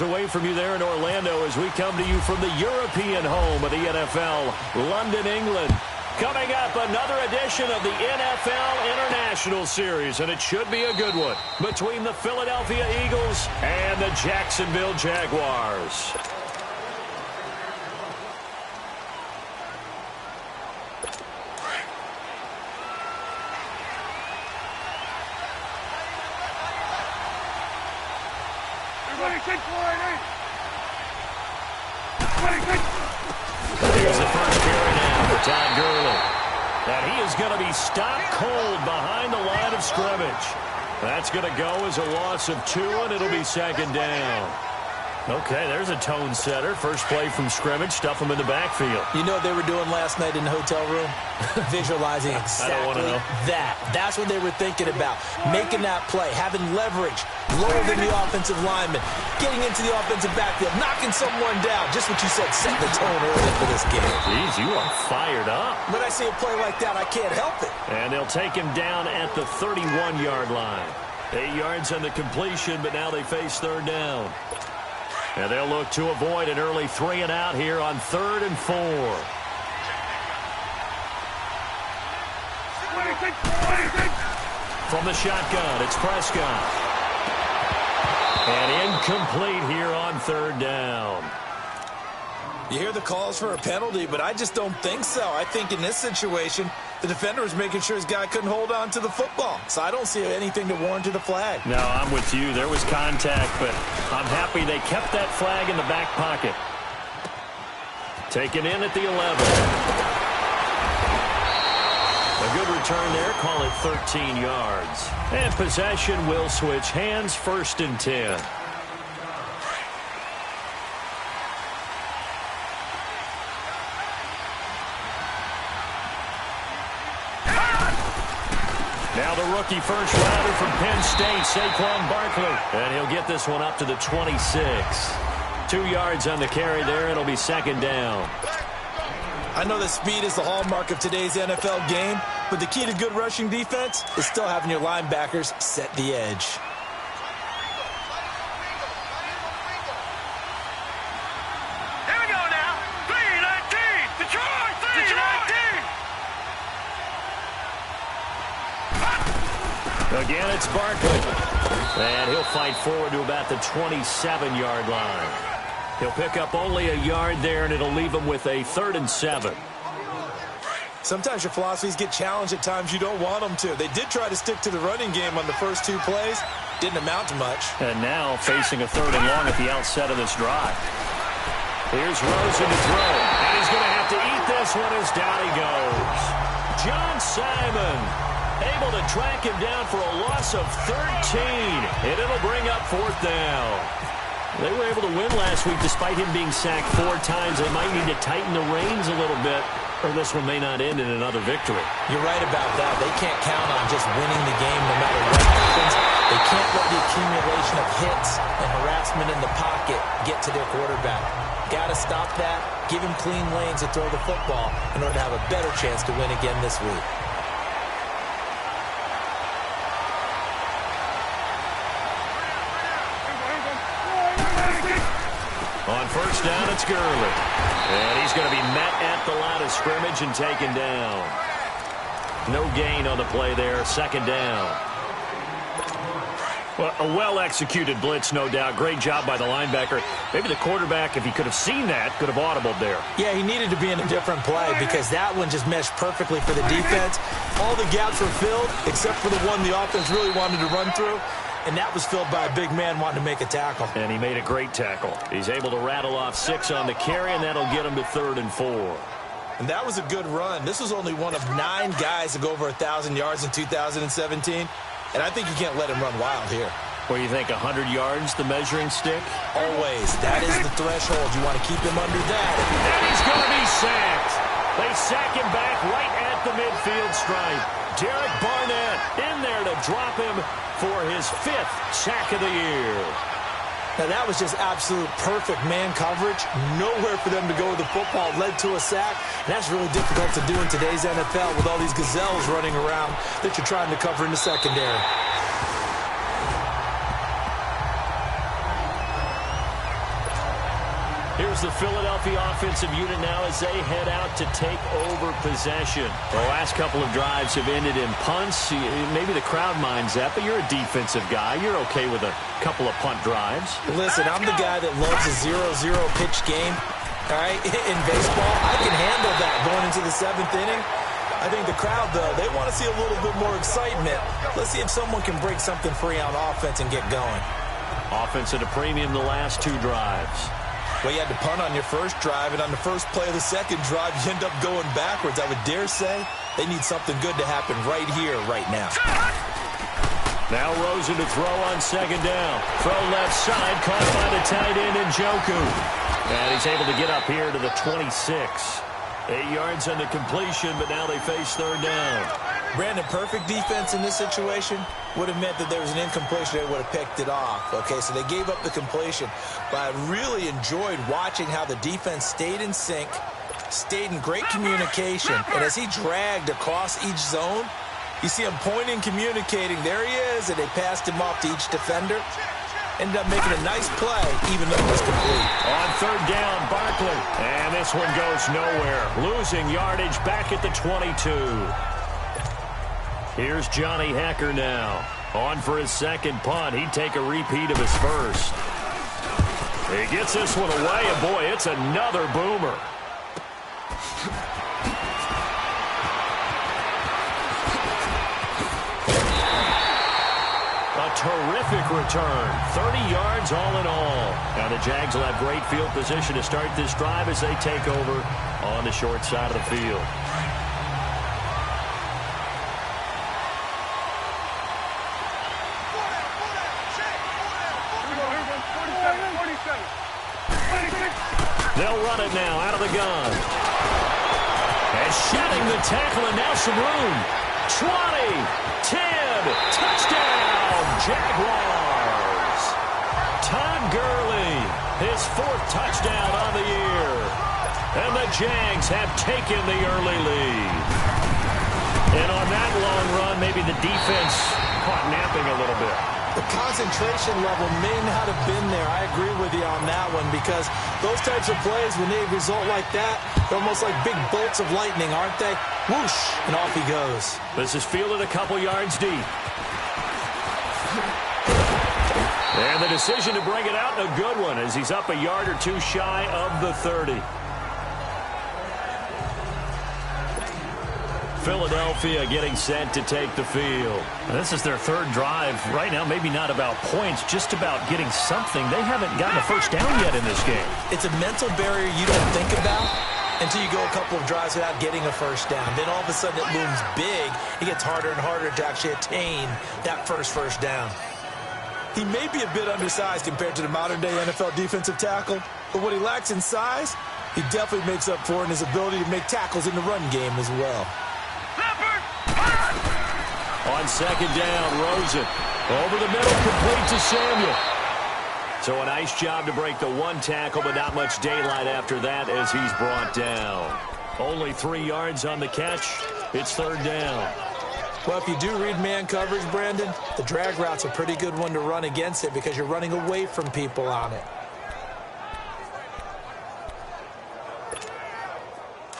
Away from you there in Orlando as we come to you from the European home of the NFL, London, England. Coming up, another edition of the NFL International Series, and it should be a good one, between the Philadelphia Eagles and the Jacksonville Jaguars. Here's the first carry now for Todd Gurley. And he is going to be stopped cold behind the line of scrimmage. That's going to go as a loss of 2, and it'll be second down. Okay, there's a tone setter. First play from scrimmage, stuff him in the backfield. You know what they were doing last night in the hotel room? Visualizing exactly that. That's what they were thinking about. Making that play, having leverage, lower than the offensive lineman, getting into the offensive backfield, knocking someone down. Just what you said, set the tone early for this game. Jeez, you are fired up. When I see a play like that, I can't help it. And they'll take him down at the 31-yard line. 8 yards on the completion, but now they face third down. And they'll look to avoid an early 3 and out here on 3rd and 4. From the shotgun, it's Prescott. And incomplete here on 3rd down. You hear the calls for a penalty, but I just don't think so. I think in this situation, the defender was making sure his guy couldn't hold on to the football. So I don't see anything to warrant a flag. No, I'm with you. There was contact, but I'm happy they kept that flag in the back pocket. Taken in at the 11. A good return there. Call it 13 yards. And possession will switch hands, 1st and 10. Now the rookie first rounder from Penn State, Saquon Barkley. And he'll get this one up to the 26. 2 yards on the carry there. It'll be second down. I know that speed is the hallmark of today's NFL game, but the key to good rushing defense is still having your linebackers set the edge. Here we go now. 319. Detroit. 319. Again, it's Barkley. And he'll fight forward to about the 27-yard line. He'll pick up only a yard there, and it'll leave him with a 3rd and 7. Sometimes your philosophies get challenged at times you don't want them to. They did try to stick to the running game on the first 2 plays. Didn't amount to much. And now facing a 3rd and long at the outset of this drive. Here's Rosen to throw. And he's going to have to eat this one as down he goes. John Simon able to track him down for a loss of 13. And it'll bring up 4th down. They were able to win last week despite him being sacked 4 times. They might need to tighten the reins a little bit, or this one may not end in another victory. You're right about that. They can't count on just winning the game no matter what happens. They can't let the accumulation of hits and harassment in the pocket get to their quarterback. Got to stop that, give him clean lanes to throw the football in order to have a better chance to win again this week. On first down, it's Gurley. And he's going to be met at the line of scrimmage and taken down. No gain on the play there. 2nd down. Well, a well-executed blitz, no doubt. Great job by the linebacker. Maybe the quarterback, if he could have seen that, could have audibled there. Yeah, he needed to be in a different play because that one just meshed perfectly for the defense. All the gaps were filled except for the one the offense really wanted to run through. And that was filled by a big man wanting to make a tackle. And he made a great tackle. He's able to rattle off 6 on the carry, and that'll get him to 3rd and 4. And that was a good run. This was only one of 9 guys to go over 1,000 yards in 2017. And I think you can't let him run wild here. What do you think, 100 yards, the measuring stick? Always. That is the threshold. You want to keep him under that. And he's going to be sacked. They sack him back right at the midfield stripe. Derek Barnett in there to drop him for his 5th sack of the year. Now, that was just absolute perfect man coverage. Nowhere for them to go with the football. Led to a sack. And that's really difficult to do in today's NFL with all these gazelles running around that you're trying to cover in the secondary. Here's the Philadelphia offensive unit now as they head out to take over possession. The last couple of drives have ended in punts. Maybe the crowd minds that, but you're a defensive guy. You're okay with a couple of punt drives. Listen, I'm the guy that loves a 0-0 pitch game. All right, in baseball, I can handle that going into the 7th inning. I think the crowd, though, they want to see a little bit more excitement. Let's see if someone can break something free on offense and get going. Offense at a premium the last 2 drives. Well, you had to punt on your first drive, and on the first play of the second drive, you end up going backwards. I would dare say they need something good to happen right here, right now. Now Rosen to throw on 2nd down. Throw left side, caught by the tight end Njoku. And he's able to get up here to the 26. 8 yards on the completion, but now they face 3rd down. Brandon, perfect defense in this situation would have meant that there was an incompletion. They would have picked it off. Okay, so they gave up the completion. But I really enjoyed watching how the defense stayed in sync, stayed in great communication. And as he dragged across each zone, you see him pointing, communicating. There he is, and they passed him off to each defender. Ended up making a nice play, even though it was complete. On 3rd down, Barkley. And this one goes nowhere. Losing yardage back at the 22. Here's Johnny Hecker now. On for his 2nd punt. He'd take a repeat of his first. He gets this one away, and boy, it's another boomer. A terrific return. 30 yards all in all. Now the Jags will have great field position to start this drive as they take over on the short side of the field. They'll run it now out of the gun. And shedding the tackle, and now some room. 20, 10, touchdown, Jaguars. Todd Gurley, his 4th touchdown on the year. And the Jags have taken the early lead. And on that long run, maybe the defense caught napping a little bit. The concentration level may not have been there. I agree with you on that one, because those types of plays, when they result like that, they're almost like big bolts of lightning, aren't they? Whoosh, and off he goes. This is fielded a couple yards deep. And the decision to bring it out, a good one, as he's up a yard or 2 shy of the 30. Philadelphia getting set to take the field. This is their 3rd drive. Right now, maybe not about points, just about getting something. They haven't gotten a first down yet in this game. It's a mental barrier you don't think about until you go a couple of drives without getting a first down. Then all of a sudden it looms big. It gets harder and harder to actually attain that first down. He may be a bit undersized compared to the modern-day NFL defensive tackle, but what he lacks in size, he definitely makes up for in his ability to make tackles in the run game as well. On 2nd down, Rosen. Over the middle, complete to Samuel. So a nice job to break the 1 tackle, but not much daylight after that as he's brought down. Only 3 yards on the catch. It's 3rd down. Well, if you do read man coverage, Brandon, the drag route's a pretty good one to run against it because you're running away from people on it.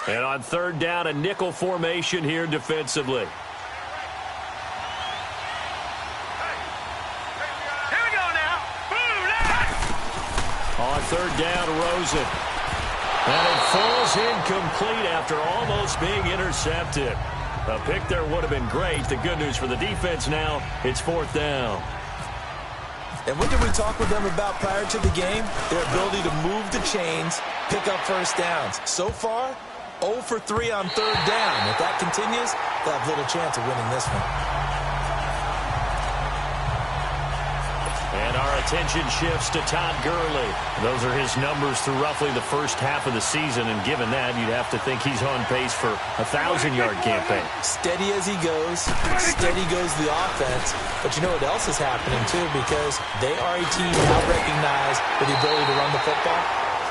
And on 3rd down, a nickel formation here defensively. On 3rd down, Rosen. And it falls incomplete after almost being intercepted. A pick there would have been great. The good news for the defense now, it's 4th down. And what did we talk with them about prior to the game? Their ability to move the chains, pick up first downs. So far, 0 for 3 on 3rd down. If that continues, they'll have little chance of winning this one. And our attention shifts to Todd Gurley. Those are his numbers through roughly the first half of the season, and given that, you'd have to think he's on pace for a 1,000-yard campaign. Steady as he goes, steady goes the offense. But you know what else is happening, too, because they are a team now recognized with the ability to run the football.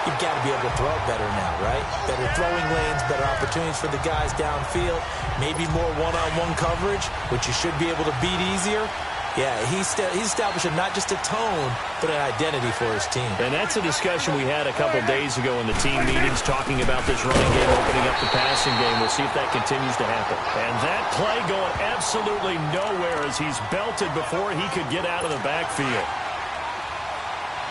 You've got to be able to throw better now, right? Better throwing lanes, better opportunities for the guys downfield, maybe more one-on-one coverage, which you should be able to beat easier. Yeah, he's establishing not just a tone, but an identity for his team. And that's a discussion we had a couple days ago in the team meetings, talking about this running game opening up the passing game. We'll see if that continues to happen. And that play going absolutely nowhere as he's belted before he could get out of the backfield.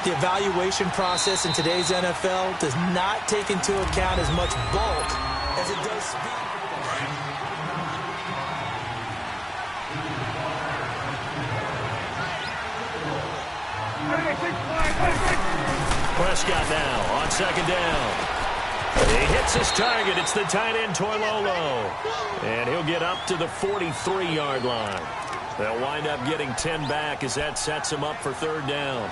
The evaluation process in today's NFL does not take into account as much bulk as it does speed. Prescott now on second down. He hits his target. It's the tight end, Toilolo. And he'll get up to the 43-yard line. They'll wind up getting 10 back as that sets him up for third down.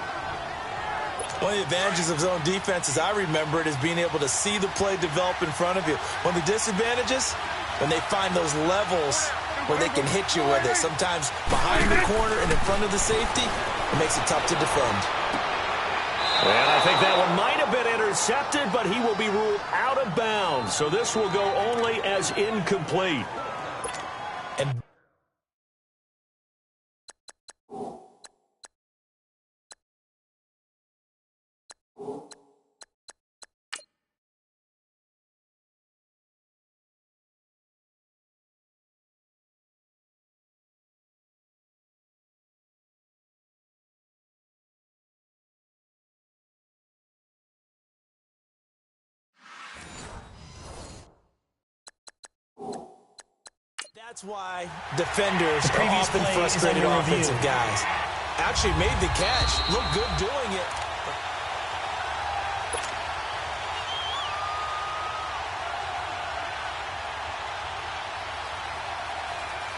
One of the advantages of zone defense, as I remember it, is being able to see the play develop in front of you. One of the disadvantages, when they find those levels where they can hit you with it. Sometimes behind the corner and in front of the safety, it makes it tough to defend. And I think that one might have been intercepted, but he will be ruled out of bounds. So this will go only as incomplete. And that's why defenders are often frustrated offensive guys. Actually made the catch. Looked good doing it.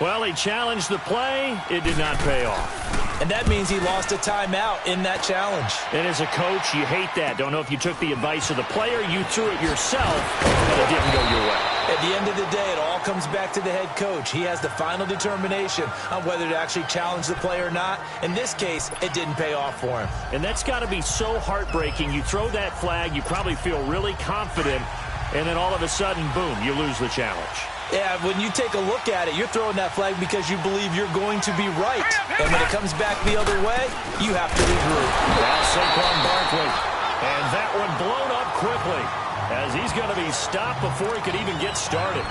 Well, he challenged the play. It did not pay off. And that means he lost a timeout in that challenge. And as a coach, you hate that. Don't know if you took the advice of the player, you threw it yourself, but it didn't go your way. At the end of the day, it all comes back to the head coach. He has the final determination on whether to actually challenge the play or not. In this case, it didn't pay off for him. And that's got to be so heartbreaking. You throw that flag, you probably feel really confident, and then all of a sudden, boom, you lose the challenge. Yeah, when you take a look at it, you're throwing that flag because you believe you're going to be right. And when it comes back the other way, you have to regroup. Well, Saquon Barkley. And that one blown up quickly as he's going to be stopped before he could even get started.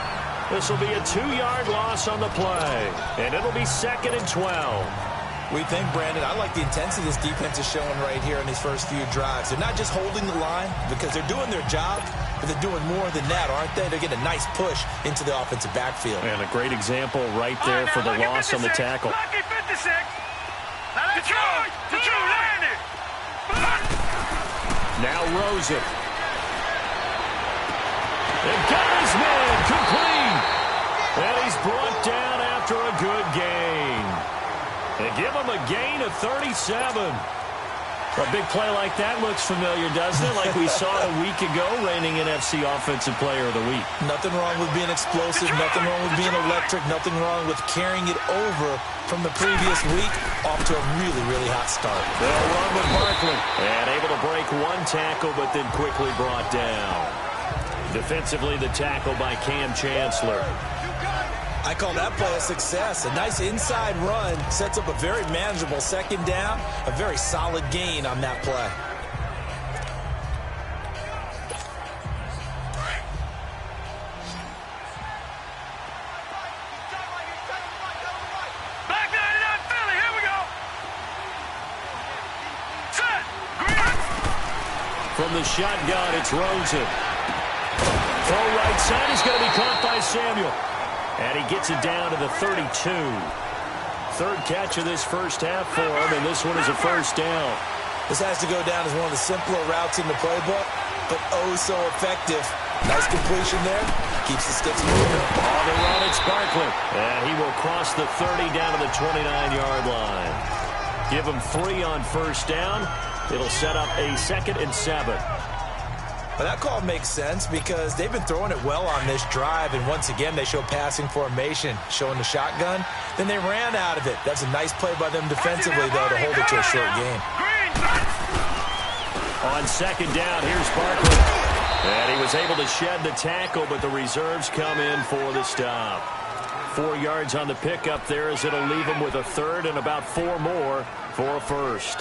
This will be a 2-yard loss on the play. And it'll be 2nd and 12. We think, Brandon, I like the intensity this defense is showing right here in these first few drives. They're not just holding the line because they're doing their job, but they're doing more than that, aren't they? They're getting a nice push into the offensive backfield. And a great example right there for the loss on the tackle. Lucky 56. Detroit, landed. Now Rosen. And got his man complete. And he's brought down after a good gain. They give him a gain of 37. A big play like that looks familiar, doesn't it? Like we saw a week ago, reigning NFC Offensive Player of the Week. Nothing wrong with being explosive. Nothing wrong with being electric. Nothing wrong with carrying it over from the previous week off to a really, really hot start. They'll run with Barkley. And able to break one tackle, but then quickly brought down. Defensively, the tackle by Cam Chancellor. I call that play a success. A nice inside run sets up a very manageable second down. A very solid gain on that play. Black 99 Philly, here we go. Set. Green. From the shotgun, it's Rosen. Throw right side, he's going to be caught by Samuel. And he gets it down to the 32. Third catch of this first half for him, and this one is a first down. This has to go down as one of the simpler routes in the playbook, but oh so effective. Nice completion there. Keeps the sticks moving. On the run, it's Barkley. And he will cross the 30 down to the 29-yard line. Give him 3 on first down. It'll set up a 2nd and 7. Well, that call makes sense because they've been throwing it well on this drive, and once again they show passing formation, showing the shotgun. Then they ran out of it. That's a nice play by them defensively, though, to hold it to a short game. On second down, here's Barkley. And he was able to shed the tackle, but the reserves come in for the stop. 4 yards on the pickup there, as it'll leave them with a third and about 4 more for a first.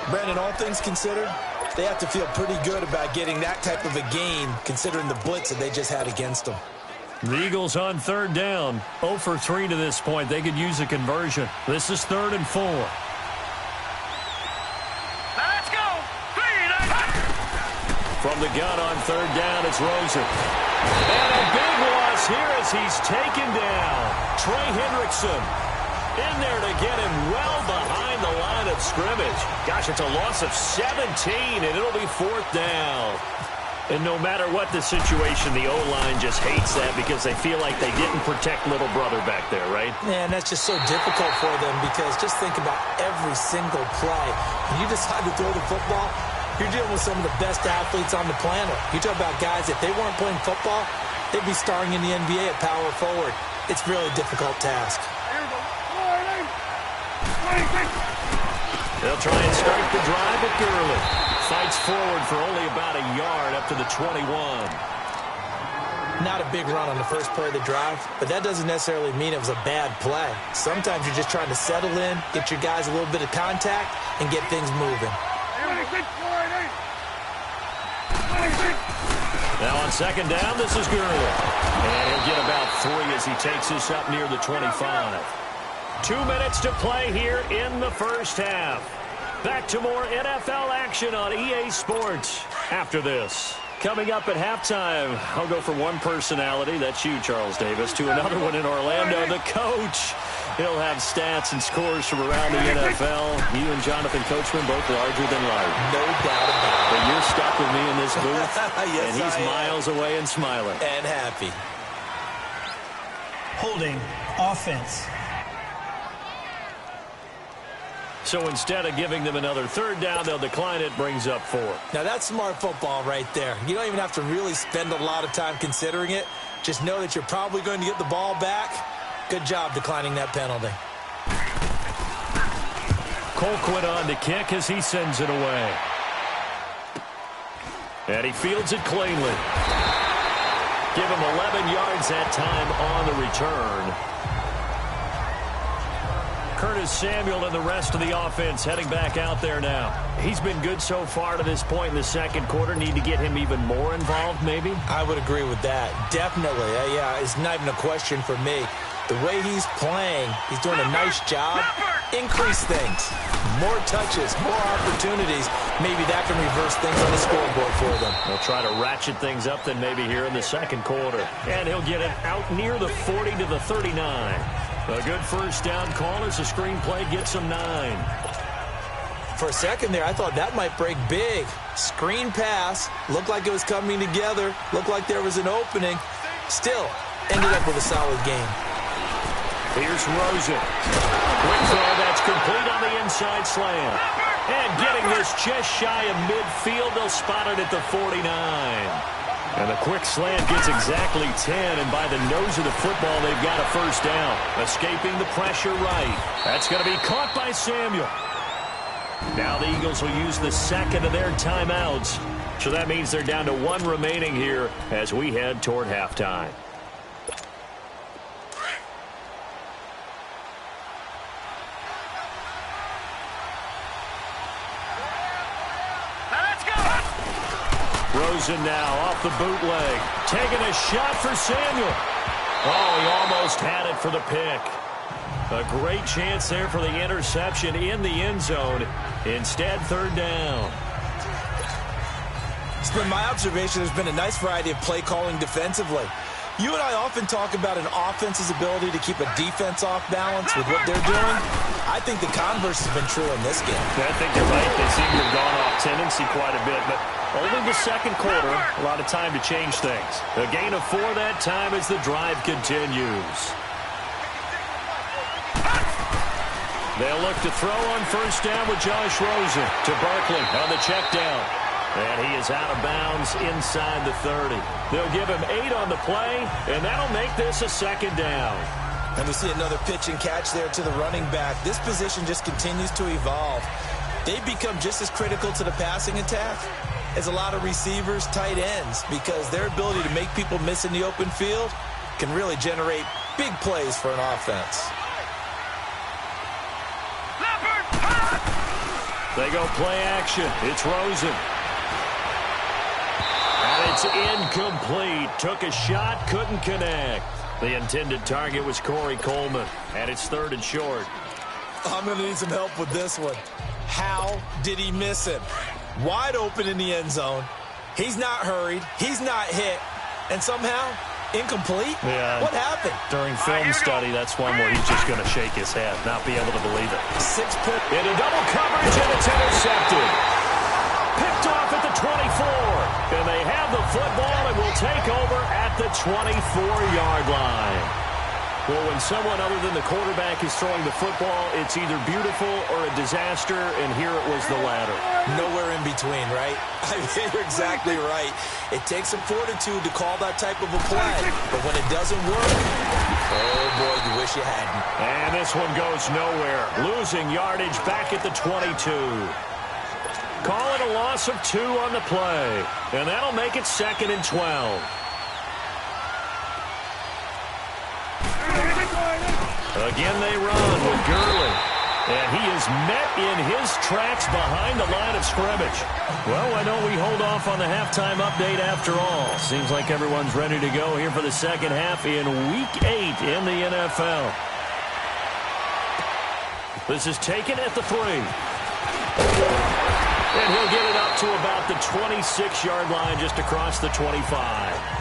Brandon, all things considered, they have to feel pretty good about getting that type of a gain, considering the blitz that they just had against them. The Eagles on third down. 0 for 3 to this point. They could use a conversion. This is 3rd and 4. Let's go. From the gun on third down, it's Rosen. And a big loss here as he's taken down. Trey Hendrickson in there to get him well behind the line of scrimmage. Gosh, it's a loss of 17, and it'll be 4th down. And no matter what the situation, the O-line just hates that because they feel like they didn't protect little brother back there, right? Yeah, and that's just so difficult for them because just think about every single play. When you decide to throw the football, you're dealing with some of the best athletes on the planet. You talk about guys, if they weren't playing football, they'd be starring in the NBA at power forward. It's really a difficult task. They'll try and start the drive at Gurley. Fights forward for only about a yard up to the 21. Not a big run on the first play of the drive, but that doesn't necessarily mean it was a bad play. Sometimes you're just trying to settle in, get your guys a little bit of contact, and get things moving. Now on second down, this is Gurley. And he'll get about 3 as he takes this up near the 25. 2 minutes to play here in the first half. Back to more NFL action on EA Sports after this. Coming up at halftime, I'll go from one personality, that's you, Charles Davis, to another one in Orlando, the coach. He'll have stats and scores from around the NFL. You and Jonathan Coachman both larger than life. No doubt about it. But you're stuck with me in this booth, Yes, and he's miles away and smiling. And happy. Holding offense. So instead of giving them another third down, they'll decline it, brings up 4. Now that's smart football right there. You don't even have to really spend a lot of time considering it. Just know that you're probably going to get the ball back. Good job declining that penalty. Colquitt on to kick as he sends it away. And he fields it cleanly. Give him 11 yards that time on the return. Curtis Samuel and the rest of the offense heading back out there now. He's been good so far to this point in the second quarter. Need to get him even more involved, maybe? I would agree with that. Definitely. Yeah, it's not even a question for me. The way he's playing, he's doing a nice job. Increase things. More touches, more opportunities. Maybe that can reverse things on the scoreboard for them. They'll try to ratchet things up then maybe here in the second quarter. And he'll get it out near the 40 to the 39. A good first down call as the screen play gets him 9. For a second there, I thought that might break big. Screen pass. Looked like it was coming together. Looked like there was an opening. Still, ended up with a solid game. Here's Rosen. Quick throw that's complete on the inside slant. And getting this just shy of midfield, they'll spot it at the 49. And the quick slant gets exactly 10, and by the nose of the football, they've got a first down. Escaping the pressure right. That's going to be caught by Samuel. Now the Eagles will use the second of their timeouts. So that means they're down to 1 remaining here as we head toward halftime. Rosen now off the bootleg. Taking a shot for Samuel. Oh, he almost had it for the pick. A great chance there for the interception in the end zone. Instead, third down. It's been my observation there's been a nice variety of play calling defensively. You and I often talk about an offense's ability to keep a defense off balance with what they're doing. I think the converse has been true in this game. I think you're right. They seem to have gone off tendency quite a bit, but only the second quarter, a lot of time to change things. A gain of 4 that time as the drive continues. They'll look to throw on first down with Josh Rosen to Barkley on the check down. And he is out of bounds inside the 30. They'll give him 8 on the play, and that'll make this a second down. And we see another pitch and catch there to the running back. This position just continues to evolve. They become just as critical to the passing attack as a lot of receivers, tight ends, because their ability to make people miss in the open field can really generate Big plays for an offense. They go play action. It's Rosen. And it's incomplete. Took a shot, couldn't connect. The intended target was Corey Coleman. And it's 3rd and short. I'm going to need some help with this one. How did he miss him? Wide open in the end zone. He's not hurried. He's not hit. And somehow, incomplete? Yeah. What happened? During film study, that's one where he's just going to shake his head, not be able to believe it. 6 points. Into double coverage, and it's intercepted. Picked off at the 24. And they have the football and will take over at the 24-yard line. Well, when someone other than the quarterback is throwing the football, it's either beautiful or a disaster, and here it was the latter. Nowhere in between, right? I mean, you're exactly right. It takes some fortitude to call that type of a play, but when it doesn't work, oh boy, you wish you hadn't. And this one goes nowhere. Losing yardage back at the 22. Call it a loss of 2 on the play, and that'll make it 2nd and 12. Again they run with Gurley. And he is met in his tracks behind the line of scrimmage. Well, why don't we hold off on the halftime update after all? Seems like everyone's ready to go here for the second half in Week 8 in the NFL. This is taken at the 3. And he'll get it up to about the 26-yard line just across the 25.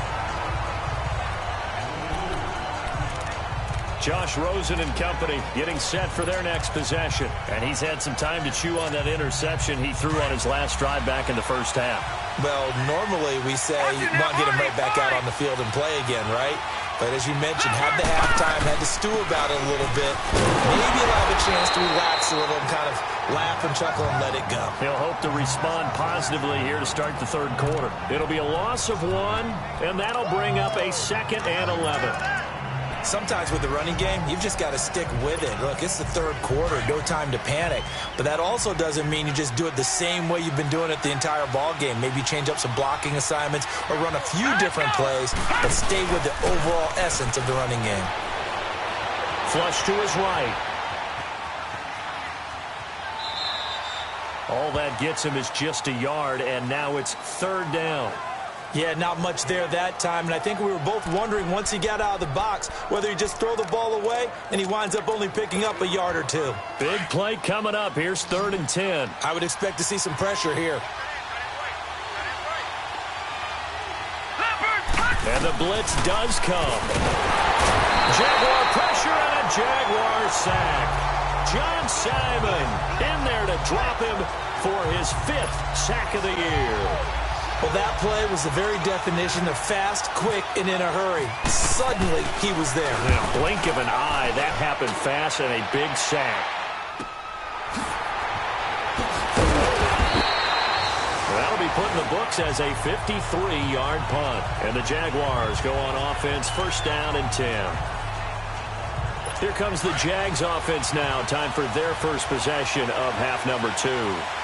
Josh Rosen and company getting set for their next possession. And he's had some time to chew on that interception he threw on his last drive back in the first half. Well, normally we say not get him right back out on the field and play again, right? But as you mentioned, had the halftime, had to stew about it a little bit. Maybe he'll have a chance to relax a little and kind of laugh and chuckle and let it go. He'll hope to respond positively here to start the 3rd quarter. It'll be a loss of 1, and that'll bring up a 2nd and 11. Sometimes with the running game, you've just got to stick with it. Look, it's the 3rd quarter, no time to panic. But that also doesn't mean you just do it the same way you've been doing it the entire ball game. Maybe change up some blocking assignments or run a few different plays, but stay with the overall essence of the running game. Flush to his right. All that gets him is just a yard, and now it's 3rd down. Yeah, not much there that time, and I think we were both wondering once he got out of the box whether he just throw the ball away and he winds up only picking up a yard or 2. Big play coming up. Here's 3rd and 10. I would expect to see some pressure here. And the blitz does come. Jaguar pressure and a Jaguar sack. John Simon in there to drop him for his 5th sack of the year. Well, that play was the very definition of fast, quick, and in a hurry. Suddenly, he was there. In a blink of an eye, that happened fast and a big sack. That'll be put in the books as a 53-yard punt. And the Jaguars go on offense, 1st down and 10. Here comes the Jags offense now. Time for their first possession of half number 2.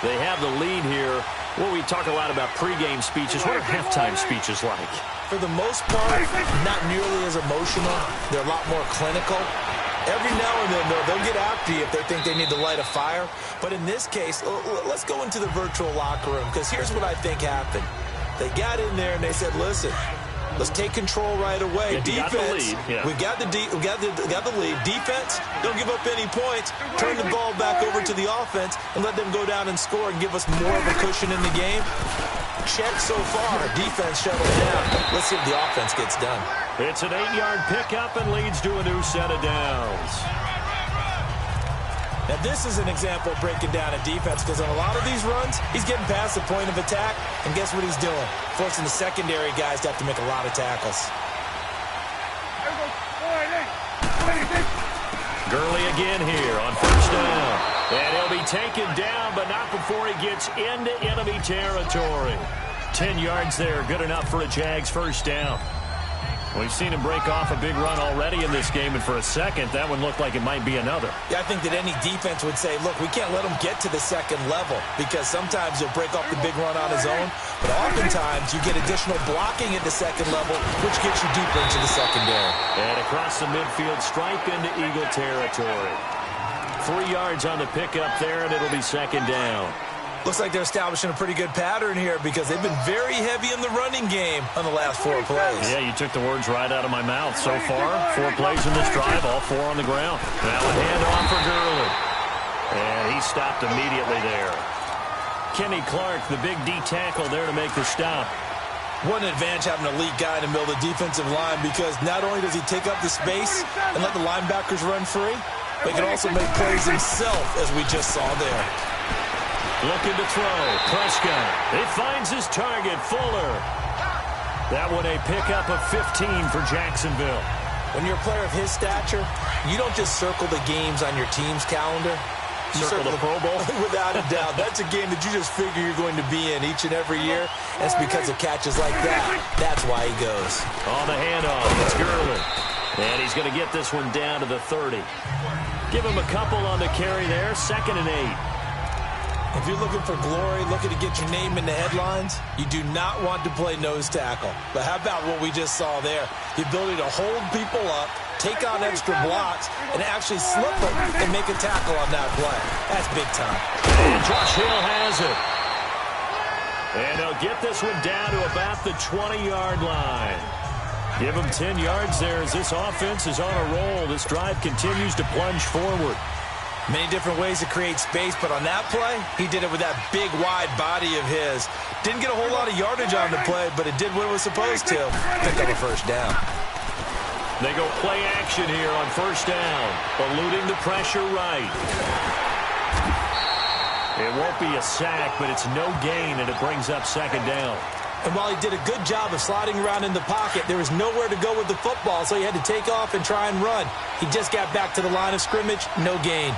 They have the lead here. Well, we talk a lot about pregame speeches. What are halftime speeches like? For the most part, not nearly as emotional. They're a lot more clinical. Every now and then, though, they'll get after you if they think they need to light a fire. But in this case, let's go into the virtual locker room, because here's what I think happened. They got in there and they said, listen, let's take control right away. Yeah, defense, we got the lead. Defense, don't give up any points. Turn the ball back over to the offense and let them go down and score and give us more of a cushion in the game. Check so far. Defense shut them down. Let's see if the offense gets done. It's an 8-yard pickup and leads to a new set of downs. Now, this is an example of breaking down a defense, because on a lot of these runs, he's getting past the point of attack, and guess what he's doing? Forcing the secondary guys to have to make a lot of tackles. Gurley again here on 1st down. And he'll be taken down, but not before he gets into enemy territory. 10 yards there, good enough for a Jags 1st down. We've seen him break off a big run already in this game, and for a second, that one looked like it might be another. Yeah, I think that any defense would say, look, we can't let him get to the second level because sometimes he'll break off the big run on his own, but oftentimes you get additional blocking at the second level, which gets you deeper into the secondary. And across the midfield stripe into Eagle territory. 3 yards on the pickup there, and it'll be second down. Looks like they're establishing a pretty good pattern here because they've been very heavy in the running game on the last 4 plays. Yeah, you took the words right out of my mouth. So far, 4 plays in this drive, all 4 on the ground. Now a handoff for Gurley. And he stopped immediately there. Kenny Clark, the big D tackle there to make the stop. What an advantage having an elite guy in the middle of the defensive line because not only does he take up the space and let the linebackers run free, but he can also make plays himself, as we just saw there. Looking to throw. Prescott. He finds his target, Fuller. That one a pickup of 15 for Jacksonville. When you're a player of his stature, you don't just circle the games on your team's calendar. You circle the Pro Bowl? Without a doubt. That's a game that you just figure you're going to be in each and every year. And it's because of catches like that. That's why he goes. On the handoff, it's Gurley. And he's going to get this one down to the 30. Give him a couple on the carry there. 2nd and 8. If you're looking for glory, looking to get your name in the headlines, you do not want to play nose tackle. But how about what we just saw there? The ability to hold people up, take on extra blocks, and actually slip them and make a tackle on that play. That's big time. And Josh Hill has it. And they'll get this one down to about the 20-yard line. Give him 10 yards there as this offense is on a roll. This drive continues to plunge forward. Many different ways to create space, but on that play, he did it with that big, wide body of his. Didn't get a whole lot of yardage on the play, but it did what it was supposed to. Pick up a first down. They go play action here on first down, eluding the pressure right. It won't be a sack, but it's no gain, and it brings up second down. And while he did a good job of sliding around in the pocket, there was nowhere to go with the football, so he had to take off and try and run. He just got back to the line of scrimmage, no gain.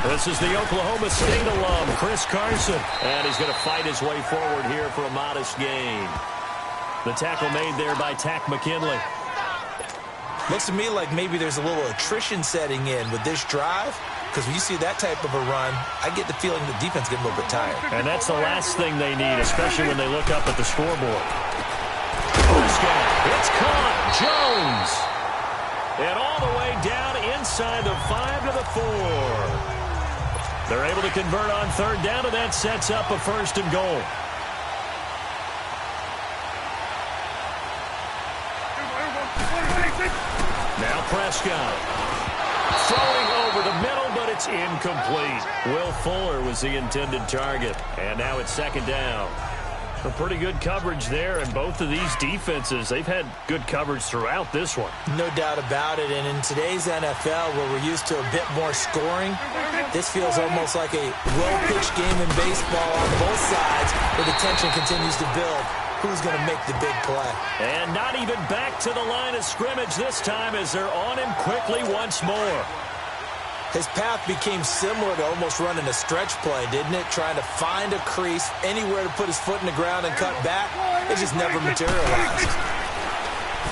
This is the Oklahoma State alum, Chris Carson. And he's going to fight his way forward here for a modest gain. The tackle made there by Tack McKinley. Looks to me like maybe there's a little attrition setting in with this drive. Because when you see that type of a run, I get the feeling the defense gets a little bit tired. And that's the last thing they need, especially when they look up at the scoreboard. It's caught. Jones. And all the way down inside the 5 to the 4. They're able to convert on third down, and that sets up a 1st and goal. Now Prescott. Throwing over the middle, but it's incomplete. Will Fuller was the intended target. And now it's 2nd down. A pretty good coverage there, and both of these defenses, they've had good coverage throughout this one. No doubt about it, and in today's NFL, where we're used to a bit more scoring, this feels almost like a well-pitched game in baseball on both sides, where the tension continues to build. Who's going to make the big play? And not even back to the line of scrimmage this time as they're on him quickly once more. His path became similar to almost running a stretch play, didn't it? Trying to find a crease, anywhere to put his foot in the ground and cut back. It just never materialized.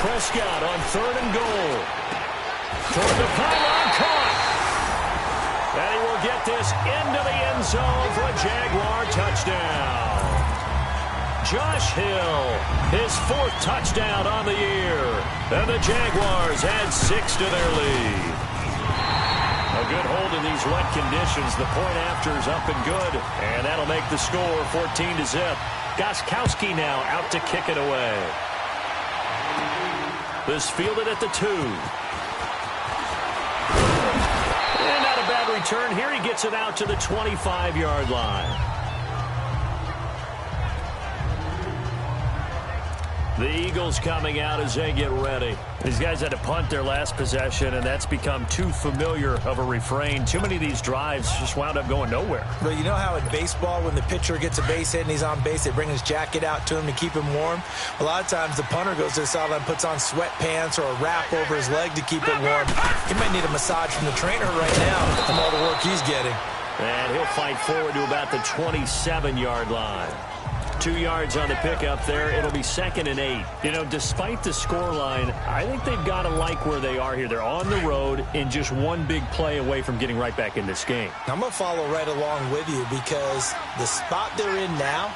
Prescott on 3rd and goal. Toward the pylon, caught. And he will get this into the end zone for a Jaguar touchdown. Josh Hill, his 4th touchdown on the year. And the Jaguars add 6 to their lead. A good hold in these wet conditions. The point after is up and good. And that'll make the score 14-0. Gostkowski now out to kick it away. This fielded at the 2. And not a bad return here. He gets it out to the 25-yard line. The Eagles coming out as they get ready. These guys had to punt their last possession, and that's become too familiar of a refrain. Too many of these drives just wound up going nowhere. Well, you know how in baseball, when the pitcher gets a base hit and he's on base, they bring his jacket out to him to keep him warm? A lot of times the punter goes to the sideline, puts on sweatpants or a wrap over his leg to keep it warm. He might need a massage from the trainer right now from all the work he's getting. And he'll fight forward to about the 27-yard line. 2 yards on the pickup there. It'll be 2nd and 8. You know, despite the scoreline, I think they've got to like where they are here. They're on the road and just one big play away from getting right back in this game. I'm going to follow right along with you because the spot they're in now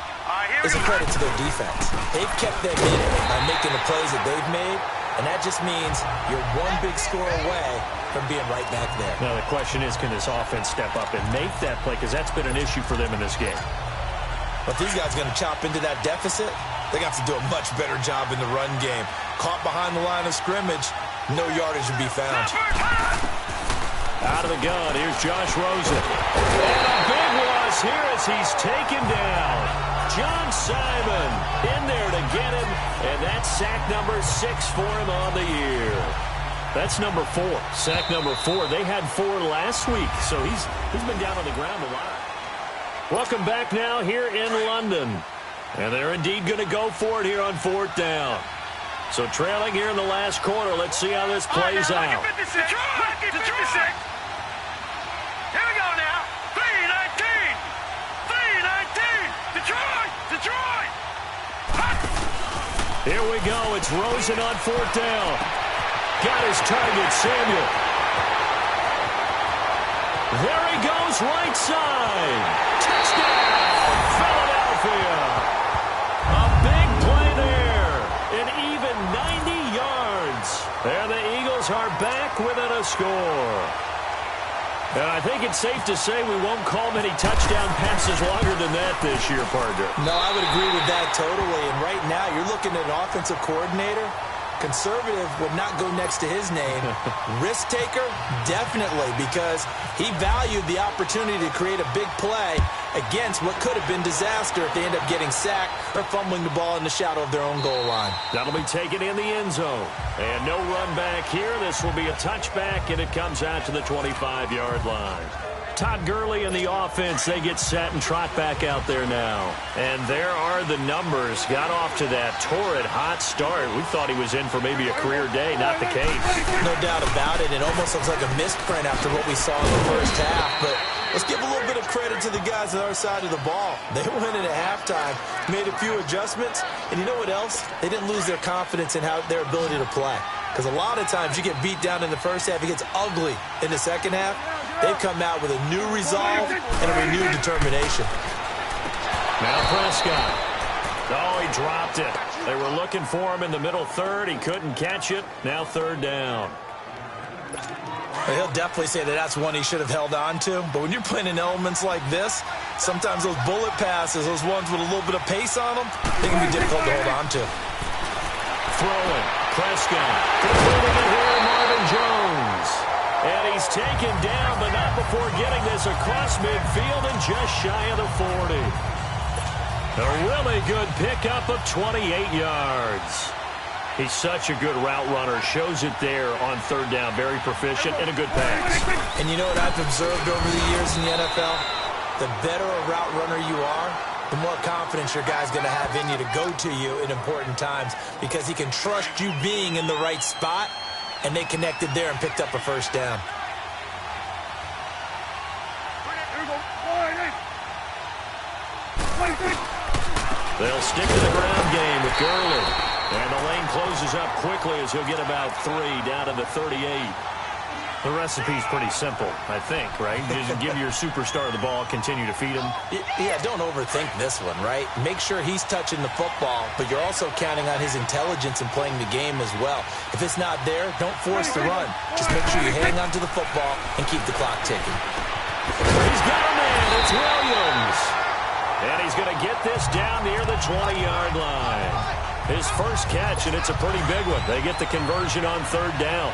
is a credit to their defense. They've kept them in it by making the plays that they've made, and that just means you're one big score away from being right back there. Now, the question is, can this offense step up and make that play? Because that's been an issue for them in this game. But these guys are going to chop into that deficit. They got to do a much better job in the run game. Caught behind the line of scrimmage, no yardage would be found. Out of the gun, here's Josh Rosen. And a big loss here as he's taken down. John Simon in there to get him, and that's sack number 6 for him on the year. That's number 4. Sack number 4. They had 4 last week, so he's been down on the ground a lot. Welcome back now here in London. And they're indeed going to go for it here on 4th down. So trailing here in the last quarter. Let's see how this plays out. Here we go now. 3-19. 3-19. Detroit. Here we go. It's Rosen on 4th down. Got his target, Samuel. There he goes, right side. Touchdown, Philadelphia. A big play there. An even 90 yards. And the Eagles are back within a score. And I think it's safe to say we won't call many touchdown passes longer than that this year, partner. No, I would agree with that totally. And right now, you're looking at an offensive coordinator. Conservative would not go next to his name. Risk taker, definitely, because he valued the opportunity to create a big play against what could have been disaster if they end up getting sacked or fumbling the ball in the shadow of their own goal line. That'll be taken in the end zone. And no run back here. This will be a touchback, and it comes out to the 25-yard line. Todd Gurley and the offense, they get set and trot back out there now. And there are the numbers. Got off to that torrid hot start. We thought he was in for maybe a career day. Not the case. No doubt about it. It almost looks like a misprint after what we saw in the first half. But let's give a little bit of credit to the guys on our side of the ball. They went in at halftime, made a few adjustments, and you know what else? They didn't lose their confidence in their ability to play. Because a lot of times you get beat down in the first half, it gets ugly in the second half. They've come out with a new resolve and a renewed determination. Now Prescott. Oh, he dropped it. They were looking for him in the middle third. He couldn't catch it. Now 3rd down. He'll definitely say that that's one he should have held on to. But when you're playing in elements like this, sometimes those bullet passes, those ones with a little bit of pace on them, they can be difficult to hold on to. Throwing. Prescott. Completing it here, Marvin Jones. And he's taken down, but not before getting this across midfield and just shy of the 40. A really good pickup of 28 yards. He's such a good route runner. Shows it there on 3rd down. Very proficient and a good pass. And you know what I've observed over the years in the NFL? The better a route runner you are, the more confidence your guy's going to have in you to go to you in important times because he can trust you being in the right spot. And they connected there and picked up a 1st down. They'll stick to the ground game with Gurley. And the lane closes up quickly as he'll get about 3 down to the 38. The recipe's pretty simple, I think, right? Just give your superstar the ball, continue to feed him. Yeah, don't overthink this one, right? Make sure he's touching the football, but you're also counting on his intelligence in playing the game as well. If it's not there, don't force the run. Just make sure you hang on to the football and keep the clock ticking. He's got a man. It's Williams. And he's going to get this down near the 20-yard line. His first catch, and it's a pretty big one. They get the conversion on 3rd down.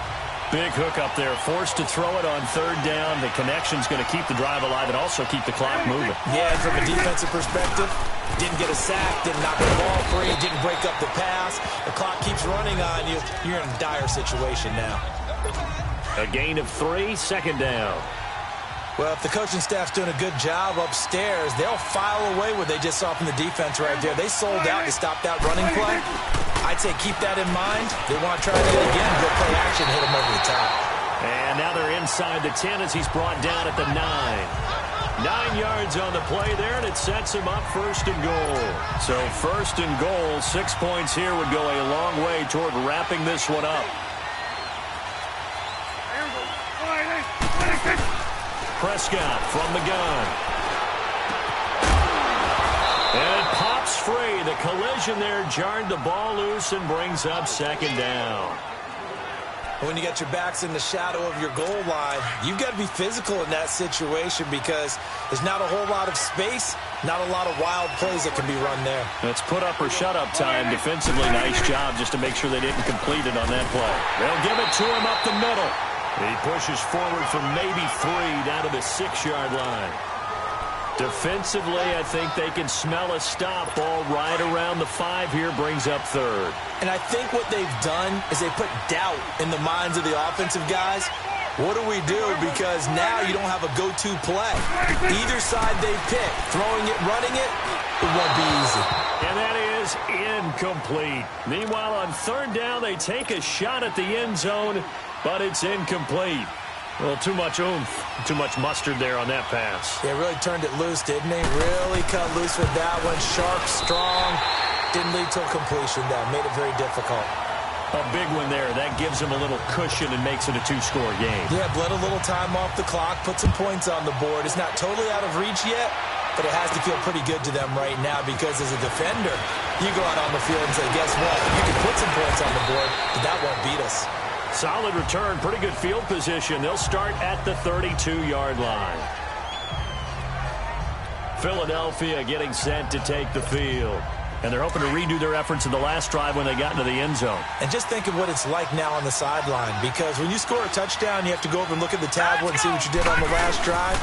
Big hook up there, forced to throw it on 3rd down. The connection's going to keep the drive alive and also keep the clock moving. Yeah, and from a defensive perspective, didn't get a sack, didn't knock the ball free, didn't break up the pass. The clock keeps running on you. You're in a dire situation now. A gain of 3, 2nd down. Well, if the coaching staff's doing a good job upstairs, they'll file away what they just saw from the defense right there. They sold out to stop that running play. I'd say keep that in mind. They want to try that again, go play action, hit them over the top. And now they're inside the 10 as he's brought down at the 9. 9 yards on the play there, and it sets him up 1st and goal. So 1st and goal, 6 points here would go a long way toward wrapping this one up. Prescott from the gun. And it pops free. The collision there jarred the ball loose and brings up 2nd down. When you get your backs in the shadow of your goal line, you've got to be physical in that situation because there's not a whole lot of space, not a lot of wild plays that can be run there. It's put up or shut up time. Defensively, nice job just to make sure they didn't complete it on that play. They'll give it to him up the middle. He pushes forward for maybe 3 down to the 6-yard line. Defensively, I think they can smell a stop. Ball right around the 5 here, brings up 3rd. And I think what they've done is they put doubt in the minds of the offensive guys. What do we do? Because now you don't have a go-to play. Either side they pick, throwing it, running it, it won't be easy. And that is incomplete. Meanwhile, on 3rd down, they take a shot at the end zone, but it's incomplete. Well, too much oomph, too much mustard there on that pass. They really turned it loose, didn't they? Really cut loose with that one. Sharp, strong. Didn't lead to a completion, though. Made it very difficult. A big one there. That gives them a little cushion and makes it a 2-score game. Yeah, bled a little time off the clock, put some points on the board. It's not totally out of reach yet, but it has to feel pretty good to them right now because as a defender, you go out on the field and say, guess what? You can put some points on the board, but that won't beat us. Solid return, pretty good field position. They'll start at the 32-yard line. Philadelphia getting set to take the field. And they're hoping to redo their efforts in the last drive when they got into the end zone. And just think of what it's like now on the sideline, because when you score a touchdown, you have to go over and look at the tablet and see what you did on the last drive.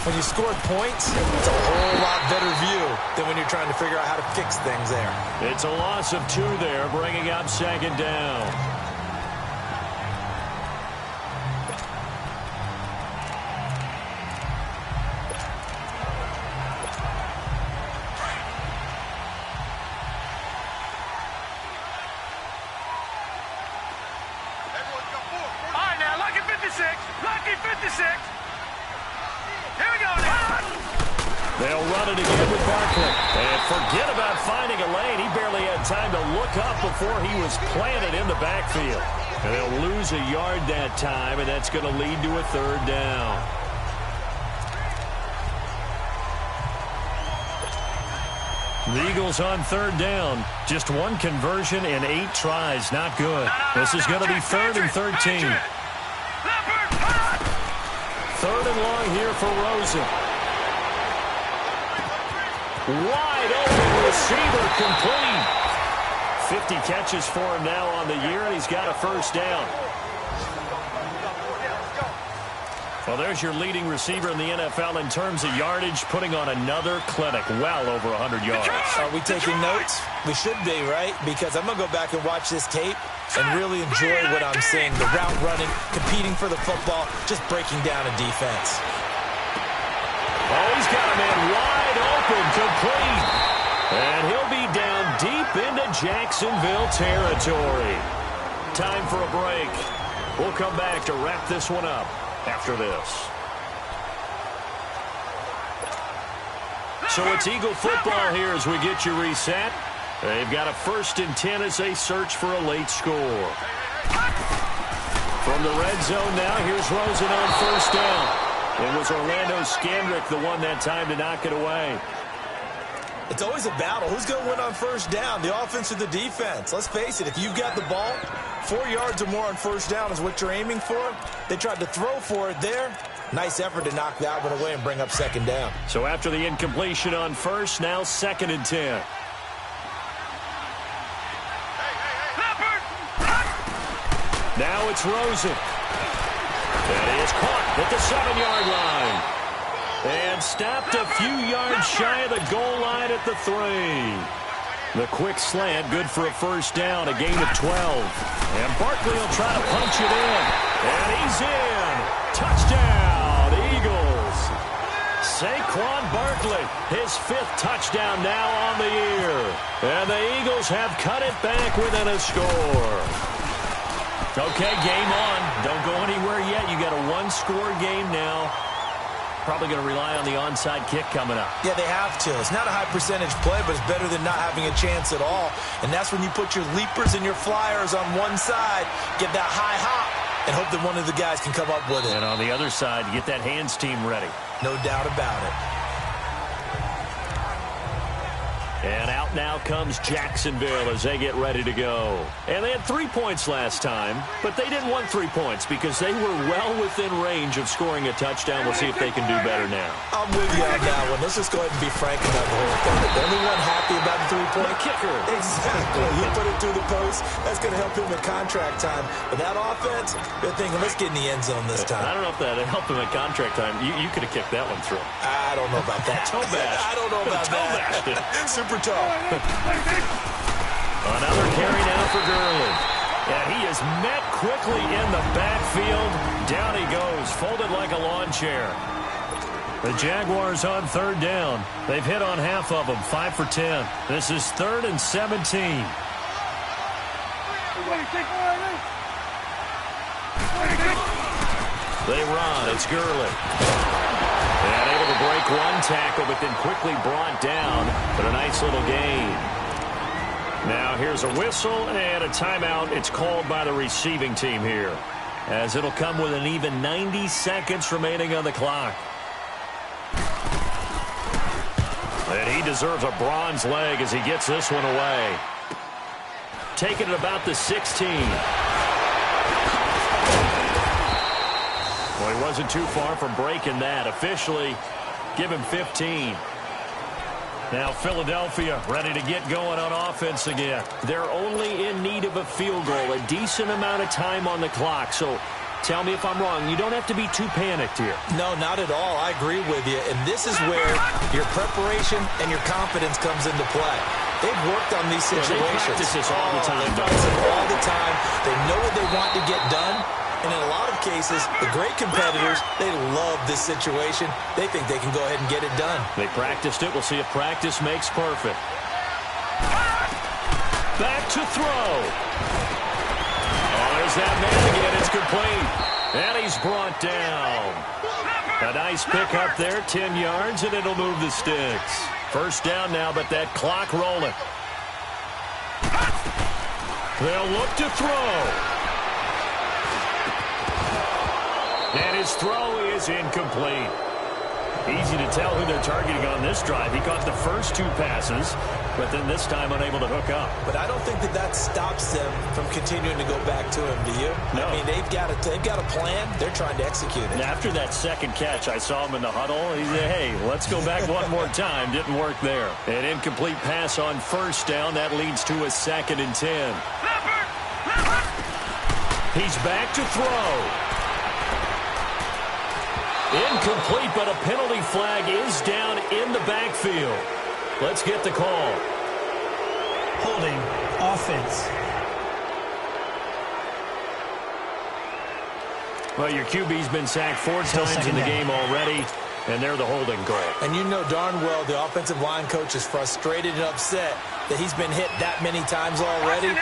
When you scored points, it's a whole lot better view than when you're trying to figure out how to fix things there. It's a loss of 2 there, bringing up 2nd down. Lucky 56. Here we go now. They'll run it again with Barkley. And forget about finding a lane. He barely had time to look up before he was planted in the backfield. And they'll lose a yard that time, and that's going to lead to a 3rd down. The Eagles on 3rd down. Just 1 conversion in 8 tries. Not good. This is going to be 3rd and 13. 3rd and long here for Rosen. Wide open receiver complete. 50 catches for him now on the year, and he's got a 1st down. Well, there's your leading receiver in the NFL in terms of yardage, putting on another clinic, well over 100 yards. Are we taking notes? We should be, right? Because I'm going to go back and watch this tape and really enjoy what I'm seeing. The route running, competing for the football, just breaking down a defense. Oh, he's got a man wide open, complete. And he'll be down deep into Jacksonville territory. Time for a break. We'll come back to wrap this one up after this. So it's Eagle football here as we get you reset. They've got a 1st and 10 as they search for a late score. From the red zone now, here's Rosen on 1st down. It was Orlando Scandrick the one that time to knock it away. It's always a battle. Who's going to win on 1st down, the offense or the defense? Let's face it, if you've got the ball, 4 yards or more on 1st down is what you're aiming for. They tried to throw for it there. Nice effort to knock that one away and bring up 2nd down. So after the incompletion on 1st, now 2nd and 10. Now it's Rosen. And he is caught at the 7-yard line. And stopped a few yards shy of the goal line at the 3. The quick slant, good for a 1st down, a gain of 12. And Barkley will try to punch it in. And he's in. Touchdown, Eagles. Saquon Barkley, his 5th touchdown now on the year. And the Eagles have cut it back within a score. Okay, game on. Don't go anywhere yet. You got a 1-score game now. probably going to rely on the onside kick coming up. Yeah, they have to. It's not a high percentage play, but it's better than not having a chance at all. And that's when you put your leapers and your flyers on one side, get that high hop, and hope that one of the guys can come up with it. And on the other side, get that hands team ready. No doubt about it. And out now comes Jacksonville as they get ready to go. And they had 3 points last time, but they didn't want 3 points because they were well within range of scoring a touchdown. We'll see if they can do better now. I'm with you on that one. Let's just go ahead and be frank about the whole thing. The only one happy about the 3-point kicker. Exactly. You put it through the post. That's going to help him at contract time. But that offense, they're thinking, let's get in the end zone this time. I don't know if that helped him at contract time. You could have kicked that one through. I don't know about that. Toe bash. I don't know about that. Super tough. Another carry now for Gurley. And he is met quickly in the backfield. Down he goes, folded like a lawn chair. The Jaguars on 3rd down. They've hit on half of them, 5 for 10. This is 3rd and 17. They run. It's Gurley. And able to break one tackle, but then quickly brought down. But a nice little gain. Now here's a whistle and a timeout. It's called by the receiving team here, as it'll come with an even 90 seconds remaining on the clock. And he deserves a bronze leg as he gets this one away. Taking it about the 16. Well, he wasn't too far from breaking that. Officially, give him 15. Now Philadelphia ready to get going on offense again. They're only in need of a field goal, a decent amount of time on the clock. So tell me if I'm wrong. You don't have to be too panicked here. No, not at all. I agree with you. And this is where your preparation and your confidence comes into play. They've worked on these situations. They practice this all the time. They practice it all the time. They know what they want to get done. And in a lot of cases, the great competitors, they love this situation. They think they can go ahead and get it done. They practiced it. We'll see if practice makes perfect. Back to throw. Oh, there's that man again. It's complete. And he's brought down. A nice pick up there, 10 yards, and it'll move the sticks. First down now, but that clock rolling. They'll look to throw. And his throw is incomplete. Easy to tell who they're targeting on this drive. He caught the first 2 passes, but then this time unable to hook up. But I don't think that stops them from continuing to go back to him, do you? No. I mean, they've got a plan. They're trying to execute it. And after that second catch, I saw him in the huddle. He said, hey, let's go back one more time. Didn't work there. An incomplete pass on first down. That leads to a 2nd and 10. He's back to throw. Incomplete, but a penalty flag is down in the backfield. Let's get the call. Holding. Offense. Well, your QB's been sacked 4 times in the game already, and they're the holding call. And you know darn well the offensive line coach is frustrated and upset that he's been hit that many times already.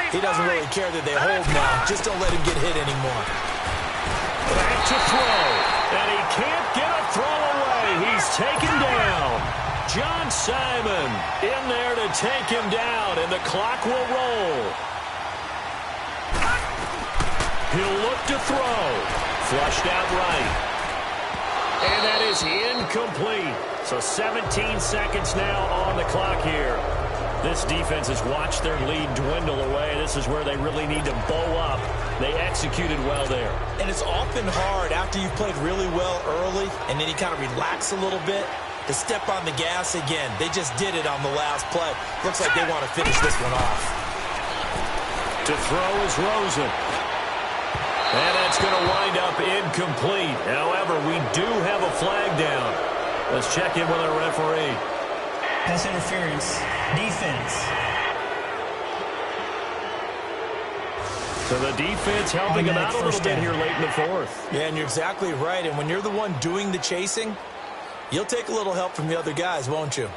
He doesn't really care that they hold now. Just don't let him get hit anymore. Back to throw. And he can't get a throw away. He's taken down. John Simon in there to take him down, and the clock will roll. He'll look to throw. Flushed out right. And that is incomplete. So 17 seconds now on the clock here. This defense has watched their lead dwindle away. This is where they really need to bow up. They executed well there. And it's often hard after you've played really well early and then you kind of relax a little bit to step on the gas again. They just did it on the last play. Looks like they want to finish this one off. To throw is Rosen. And that's going to wind up incomplete. However, we do have a flag down. Let's check in with our referee. Pass interference. Defense. So the defense helping him out a little bit here late in the 4th. Yeah, and you're exactly right. And when you're the one doing the chasing, you'll take a little help from the other guys, won't you?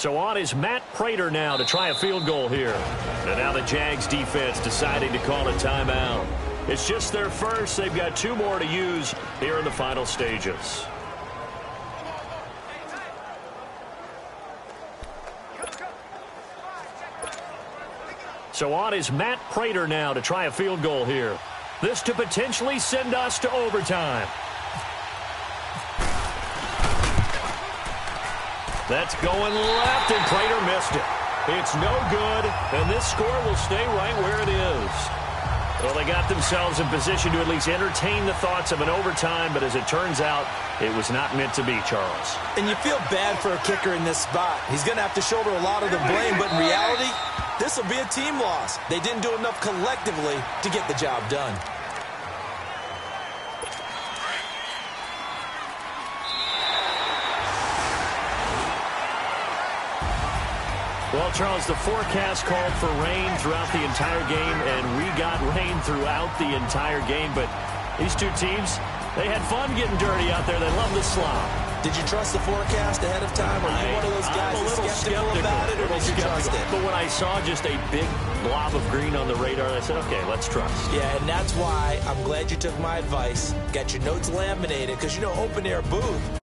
So on is Matt Prater now to try a field goal here. And now the Jags defense deciding to call a timeout. It's just their first. They've got 2 more to use here in the final stages. So on is Matt Prater now to try a field goal here. This to potentially send us to overtime. That's going left, and Prater missed it. It's no good, and this score will stay right where it is. Well, they got themselves in position to at least entertain the thoughts of an overtime, but as it turns out, it was not meant to be, Charles. And you feel bad for a kicker in this spot. He's going to have to shoulder a lot of the blame, but in reality, this will be a team loss. They didn't do enough collectively to get the job done. Well, Charles, the forecast called for rain throughout the entire game, and we got rain throughout the entire game. But these two teams, they had fun getting dirty out there. They love the slop. Did you trust the forecast ahead of time? Are you one of those guys that's skeptical about it, or did you trust it? But when I saw just a big blob of green on the radar, I said, okay, let's trust. Yeah, and that's why I'm glad you took my advice. Got your notes laminated, because, you know, open-air booth.